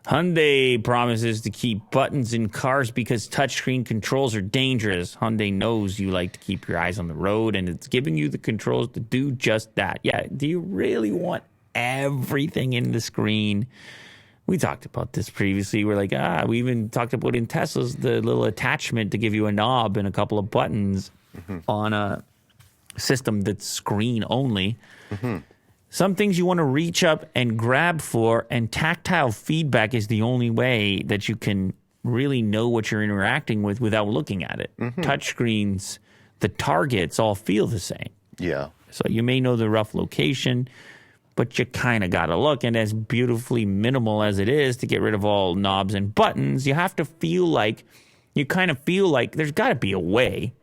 Hyundai promises to keep buttons in cars because touchscreen controls are dangerous. Hyundai knows you like to keep your eyes on the road, and it's giving you the controls to do just that. Yeah, do you really want everything in the screen? We talked about this previously. We're like, we even talked about in Teslas, the little attachment to give you a knob and a couple of buttons on a system that's screen only. Some things you want to reach up and grab for, and tactile feedback is the only way that you can really know what you're interacting with without looking at it. Touchscreens, the targets all feel the same. Yeah. So you may know the rough location, but you kind of got to look. And as beautifully minimal as it is to get rid of all knobs and buttons, you have to feel like, there's got to be a way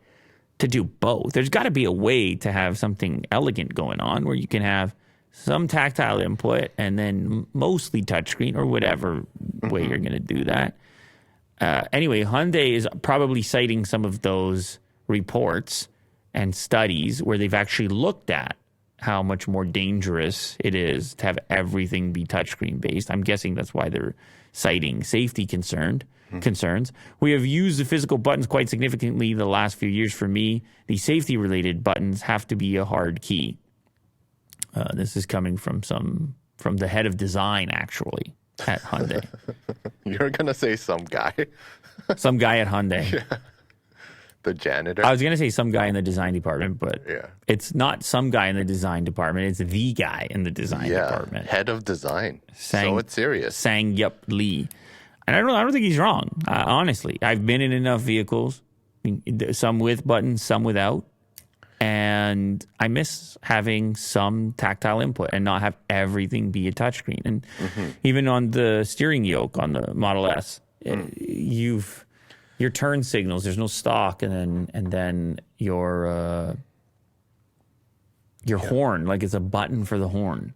to do both. There's got to be a way to have something elegant going on where you can have some tactile input and then mostly touchscreen or whatever way you're going to do that. Anyway, Hyundai is probably citing some of those reports and studies where they've actually looked at how much more dangerous it is to have everything be touchscreen based. I'm guessing that's why they're citing safety concerns. We have used the physical buttons quite significantly the last few years. For me, the safety related buttons have to be a hard key. This is coming from the head of design, actually, at Hyundai. You're going to say some guy. Some guy at Hyundai. Yeah. The janitor. I was going to say some guy in the design department, but yeah. It's not some guy in the design department. It's the guy in the design department. Head of design. So it's serious. Sang-Yup Lee. And I don't think he's wrong, honestly. I've been in enough vehicles, some with buttons, some without. And I miss having some tactile input and not have everything be a touchscreen. And even on the steering yoke on the Model S, your turn signals. There's no stock, and then your horn, like it's a button for the horn.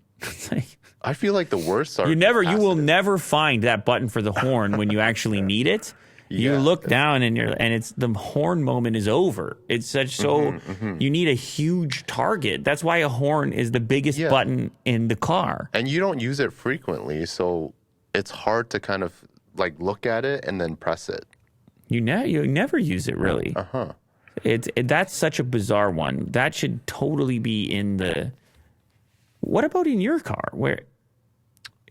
I feel like the worst are you will never find that button for the horn when you actually need it. You look down and it's the horn moment is over. It's such you need a huge target. That's why a horn is the biggest button in the car. And you don't use it frequently, so it's hard to kind of like look at it and then press it. You never use it really. That's such a bizarre one. That should totally be in the. What about in your car? Where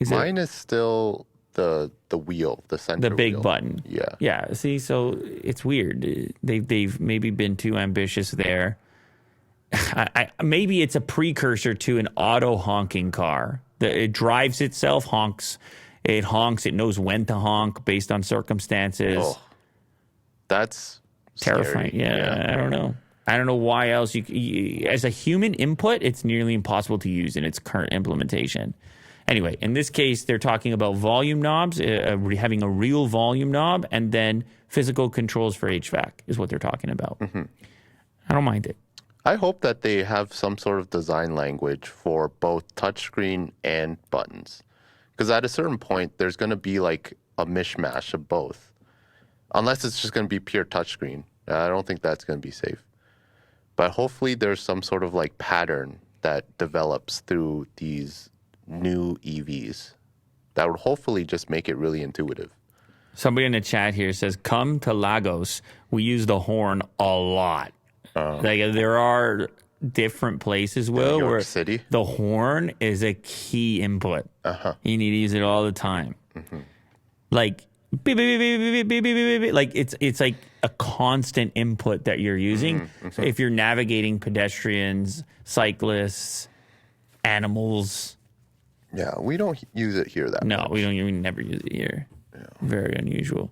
is Mine is still the wheel, the center the big wheel. button. Yeah. See, so it's weird. They've maybe been too ambitious there. Maybe it's a precursor to an auto honking car. It drives itself, honks. It honks. It knows when to honk based on circumstances. Oh, that's terrifying. Scary. Yeah, I don't know. I don't know why else you as a human input, it's nearly impossible to use in its current implementation. Anyway, in this case, they're talking about volume knobs, having a real volume knob, and then physical controls for HVAC is what they're talking about. I don't mind it. I hope that they have some sort of design language for both touchscreen and buttons. Because at a certain point, there's going to be like a mishmash of both. Unless it's just going to be pure touchscreen. I don't think that's going to be safe. But hopefully there's some sort of like pattern that develops through these new EVs that would hopefully just make it really intuitive. Somebody in the chat here says, come to Lagos. We use the horn a lot. There are different places, Will, York where City. The horn is a key input. You need to use it all the time. Like, beep, beep, beep, beep, beep, beep, beep, beep. Like it's like a constant input that you're using. So if you're navigating pedestrians, cyclists, animals. Yeah, we don't use it here that much. No, we never use it here. Very unusual.